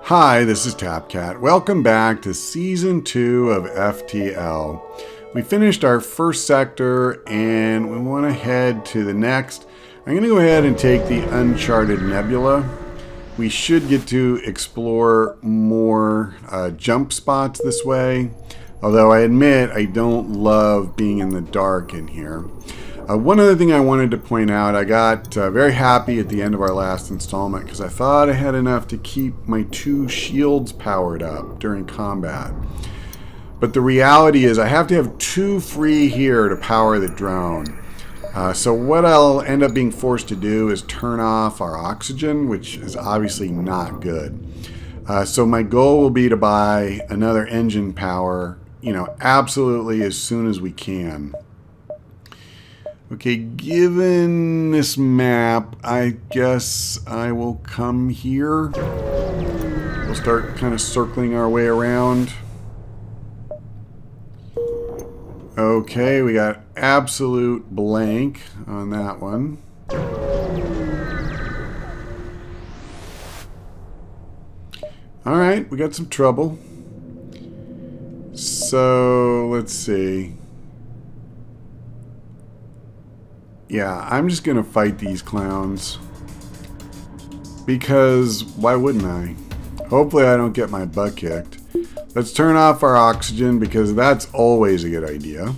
Hi, this is TapCat. Welcome back to Season 2 of FTL. We finished our first sector and we want to head to the next. I'm going to go ahead and take the Uncharted Nebula. We should get to explore more jump spots this way, although I admit I don't love being in the dark in here. One other thing I wanted to point out, I got very happy at the end of our last installment because I thought I had enough to keep my 2 shields powered up during combat. But the reality is I have to have 2 free here to power the drone. So what I'll end up being forced to do is turn off our oxygen, which is obviously not good. So my goal will be to buy another engine power, absolutely as soon as we can. Okay, given this map, I guess I will come here. We'll start kind of circling our way around. Okay, we got absolute blank on that one. Alright, we got some trouble. So, let's see. Yeah, I'm just gonna fight these clowns. Because why wouldn't I? Hopefully I don't get my butt kicked. Let's turn off our oxygen because that's always a good idea.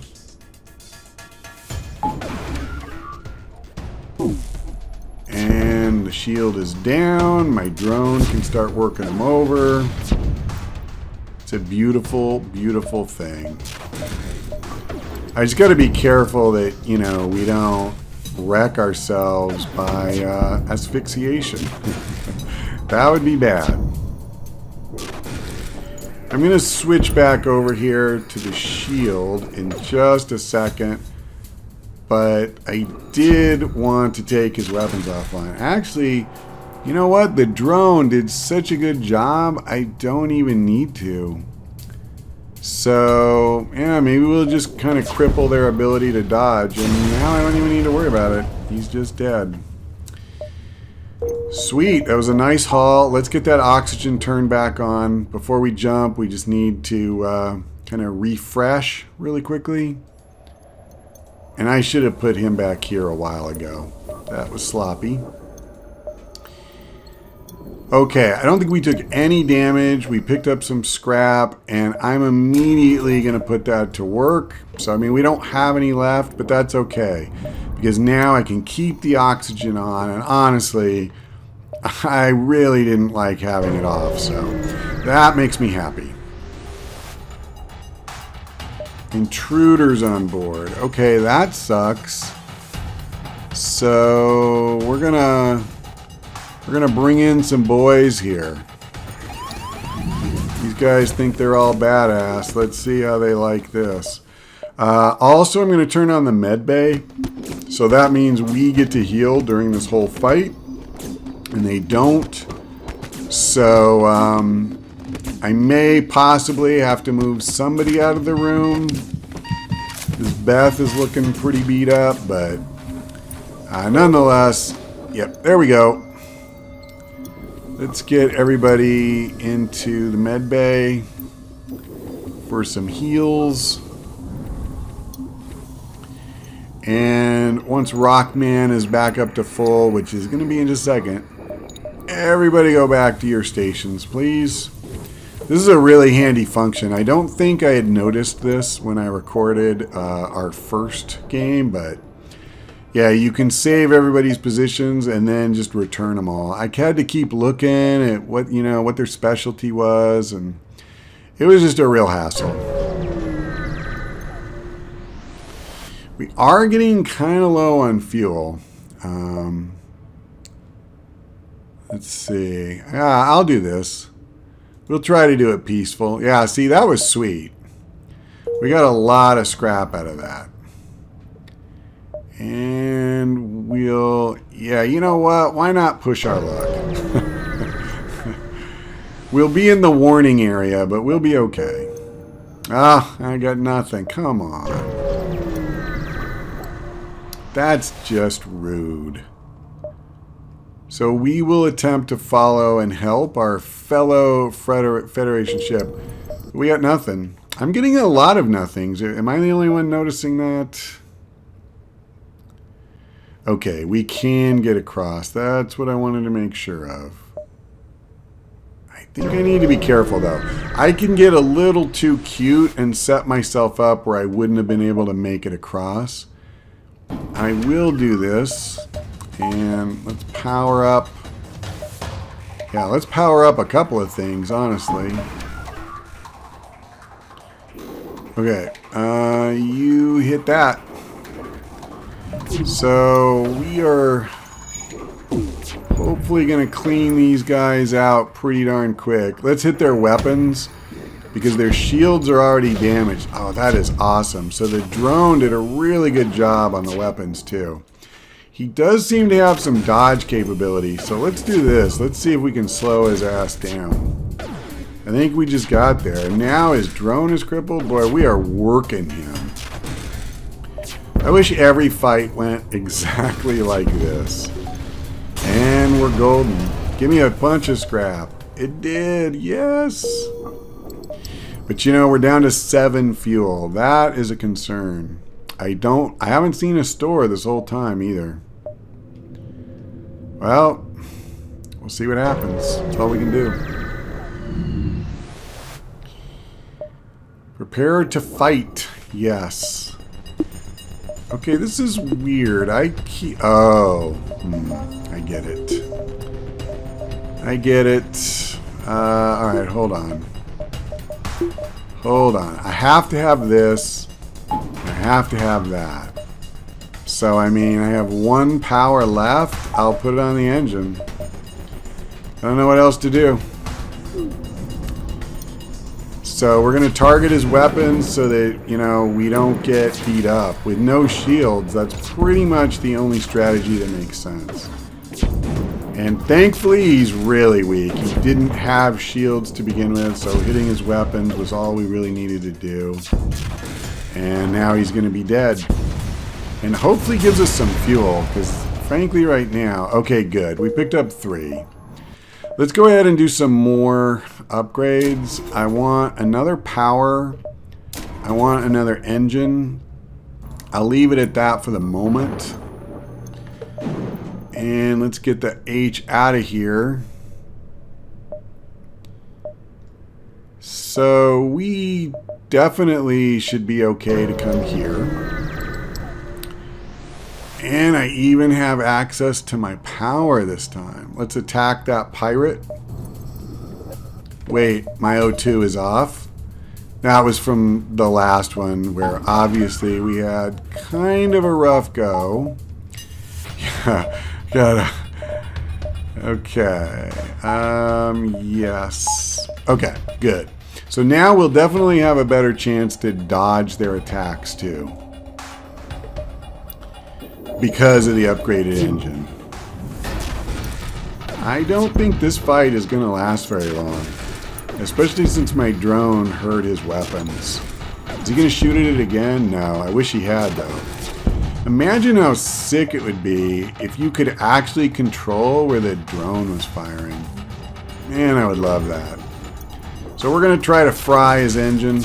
And the shield is down. My drone can start working them over. It's a beautiful, beautiful thing. I just got to be careful that, we don't wreck ourselves by asphyxiation. That would be bad. I'm going to switch back over here to the shield in just a second. But I did want to take his weapons offline. Actually, you know what? The drone did such a good job, I don't even need to. So, yeah, maybe we'll just kind of cripple their ability to dodge. And now I don't even need to worry about it. He's just dead. Sweet. That was a nice haul. Let's get that oxygen turned back on. Before we jump, we just need to kind of refresh really quickly. And I should have put him back here a while ago. That was sloppy. Okay, I don't think we took any damage. We picked up some scrap, and I'm immediately going to put that to work. So, we don't have any left, but that's okay. Because now I can keep the oxygen on, and honestly, I really didn't like having it off, so that makes me happy. Intruders on board. Okay, that sucks. So, we're gonna bring in some boys here. These guys think they're all badass. Let's see how they like this. Also, I'm going to turn on the med bay. So that means we get to heal during this whole fight. And they don't. So, I may possibly have to move somebody out of the room. This Beth is looking pretty beat up, but nonetheless, yep, there we go. Let's get everybody into the med bay for some heals. And once Rockman is back up to full, which is going to be in just a second, everybody go back to your stations, please. This is a really handy function. I don't think I had noticed this when I recorded our first game, but yeah, you can save everybody's positions and then just return them all. I had to keep looking at what their specialty was, and it was just a real hassle. We are getting kind of low on fuel. Let's see. Yeah, I'll do this. We'll try to do it peaceful. Yeah, see, that was sweet. We got a lot of scrap out of that. And we'll... Yeah, you know what? Why not push our luck? We'll be in the warning area, but we'll be okay. Ah, I got nothing. Come on. That's just rude. So we will attempt to follow and help our fellow Federation ship. We got nothing. I'm getting a lot of nothings. Am I the only one noticing that? Okay, we can get across. That's what I wanted to make sure of. I think I need to be careful, though. I can get a little too cute and set myself up where I wouldn't have been able to make it across. I will do this. And let's power up. Yeah, let's power up a couple of things, honestly. Okay, you hit that. So we are hopefully going to clean these guys out pretty darn quick. Let's hit their weapons because their shields are already damaged. Oh, that is awesome. So the drone did a really good job on the weapons too. He does seem to have some dodge capability, so let's do this. Let's see if we can slow his ass down. I think we just got there. Now his drone is crippled. Boy, we are working him. I wish every fight went exactly like this. And we're golden. Give me a bunch of scrap. It did, yes. But you know, we're down to 7 fuel. That is a concern. I haven't seen a store this whole time either. Well, we'll see what happens. That's all we can do. Prepare to fight. Yes. Okay, this is weird. I get it. I get it. Alright, hold on. Hold on. I have to have this. I have to have that. So, I mean, I have 1 power left. I'll put it on the engine. I don't know what else to do. So, we're going to target his weapons so that, you know, we don't get beat up. With no shields, that's pretty much the only strategy that makes sense. And thankfully, he's really weak. He didn't have shields to begin with, so hitting his weapons was all we really needed to do. And now he's going to be dead. And hopefully gives us some fuel, because frankly right now... Okay, good. We picked up 3. Let's go ahead and do some more upgrades. I want another power. I want another engine. I'll leave it at that for the moment. And let's get the H out of here. So we definitely should be okay to come here. And I even have access to my power this time. Let's attack that pirate. Wait, my O2 is off. That was from the last one where obviously we had kind of a rough go. Yeah, gotta... Okay. Yes. Okay, good. So now we'll definitely have a better chance to dodge their attacks too. Because of the upgraded engine. I don't think this fight is going to last very long. Especially since my drone hurt his weapons. Is he going to shoot at it again? No, I wish he had though. Imagine how sick it would be if you could actually control where the drone was firing. Man, I would love that. So we're going to try to fry his engine.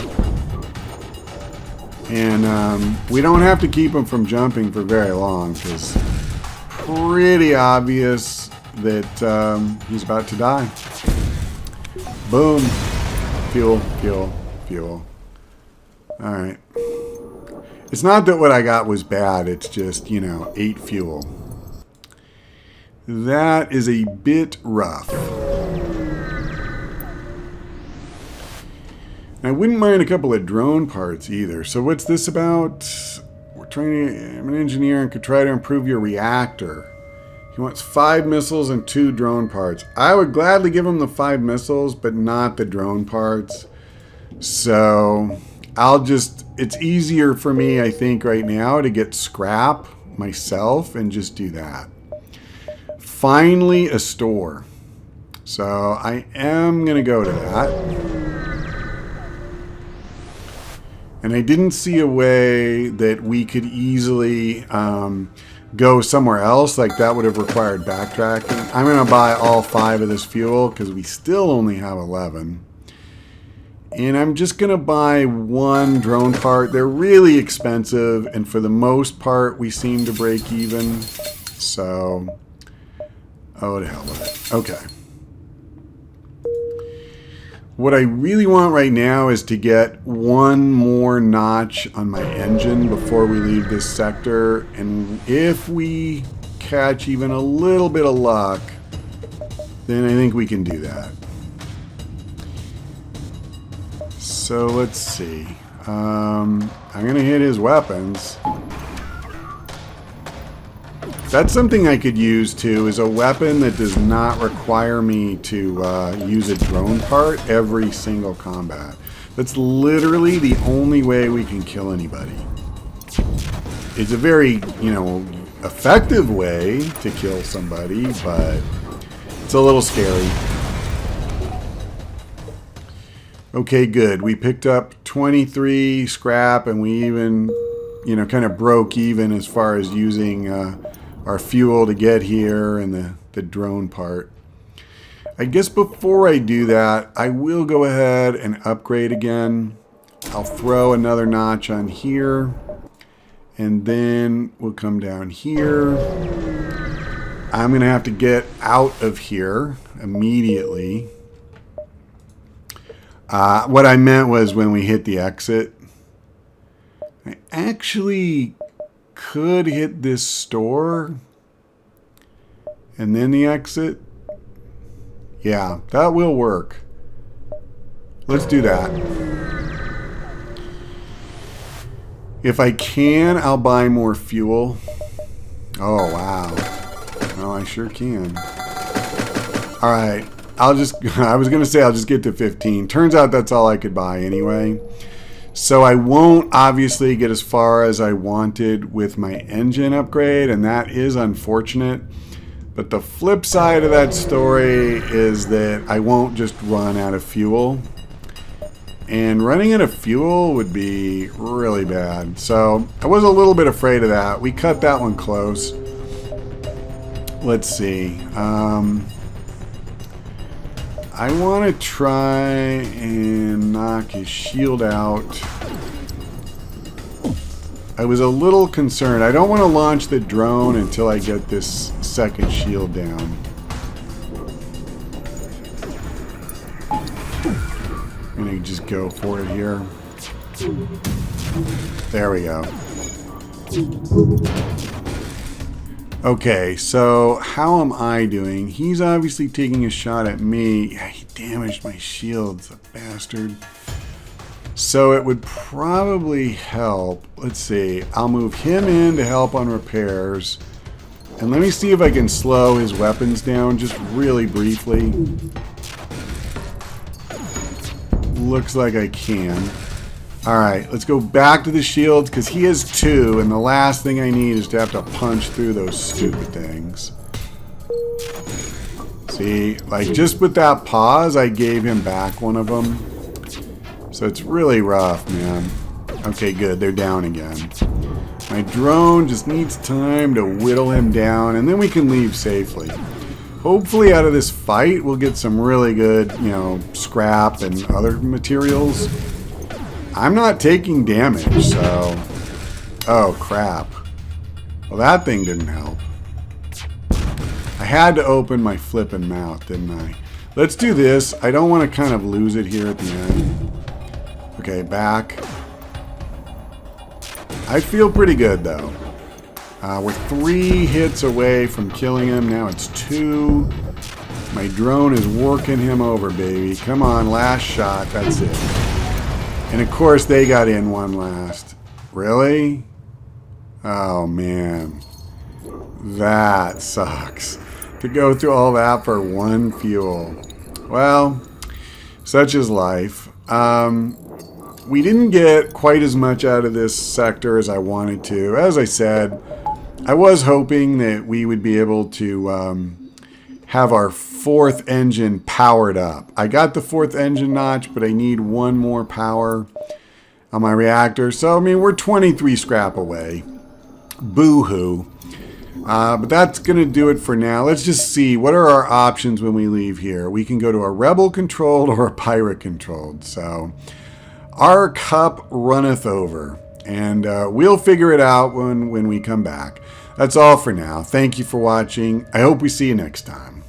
And we don't have to keep him from jumping for very long because pretty obvious that he's about to die. Boom. Fuel, fuel, fuel. Alright. It's not that what I got was bad, it's just, you know, 8 fuel. That is a bit rough. I wouldn't mind a couple of drone parts either. So what's this about? We're training. I'm an engineer and could try to improve your reactor. He wants 5 missiles and 2 drone parts. I would gladly give him the 5 missiles, but not the drone parts. So I'll just... It's easier for me, I think, right now to get scrap myself and just do that. Finally, a store. So I am going to go to that. And I didn't see a way that we could easily go somewhere else, like that would have required backtracking. I'm going to buy all 5 of this fuel because we still only have 11. And I'm just going to buy 1 drone part. They're really expensive, and for the most part, we seem to break even. So, oh, to hell with it. Okay. What I really want right now is to get 1 more notch on my engine before we leave this sector. And if we catch even a little bit of luck, then I think we can do that. So let's see. I'm going to hit his weapons. That's something I could use too, is a weapon that does not require me to use a drone part every single combat. That's literally the only way we can kill anybody. It's a very, effective way to kill somebody, but it's a little scary. Okay, good. We picked up 23 scrap, and we even, kind of broke even as far as using our fuel to get here and the drone part. I guess before I do that, I will go ahead and upgrade again. I'll throw another notch on here, and then we'll come down here. I'm going to have to get out of here immediately. What I meant was when we hit the exit, I actually could hit this store and then the exit. Yeah, that will work. Let's do that. If I can, I'll buy more fuel. Oh, wow. Oh, I sure can. All right. I was going to say I'll just get to 15. Turns out that's all I could buy anyway. So I won't obviously get as far as I wanted with my engine upgrade, and that is unfortunate. But the flip side of that story is that I won't just run out of fuel. And running out of fuel would be really bad. So I was a little bit afraid of that. We cut that one close. Let's see. I want to try and knock his shield out. I was a little concerned. I don't want to launch the drone until I get this second shield down. I'm going to just go for it here. There we go. Okay, so how am I doing? He's obviously taking a shot at me. Yeah, he damaged my shields, the bastard. So it would probably help. Let's see. I'll move him in to help on repairs. And let me see if I can slow his weapons down just really briefly. Looks like I can. Alright, let's go back to the shields because he has 2, and the last thing I need is to have to punch through those stupid things. See, like just with that pause, I gave him back one of them. So it's really rough, man. Okay, good, they're down again. My drone just needs time to whittle him down, and then we can leave safely. Hopefully out of this fight, we'll get some really good, scrap and other materials. I'm not taking damage, so... Oh, crap. Well, that thing didn't help. I had to open my flippin' mouth, didn't I? Let's do this. I don't want to kind of lose it here at the end. Okay, back. I feel pretty good, though. We're 3 hits away from killing him. Now it's 2. My drone is working him over, baby. Come on, last shot. That's it. And of course they got in one last. Really? Oh man. That sucks. To go through all that for 1 fuel. Well, such is life. We didn't get quite as much out of this sector as I wanted to. As I said, I was hoping that we would be able to have our 4th engine powered up. I got the 4th engine notch, but I need 1 more power on my reactor. So, I mean, we're 23 scrap away. Boo-hoo. But that's going to do it for now. Let's just see. What are our options when we leave here? We can go to a rebel-controlled or a pirate-controlled. So our cup runneth over. And we'll figure it out when we come back. That's all for now. Thank you for watching. I hope we see you next time.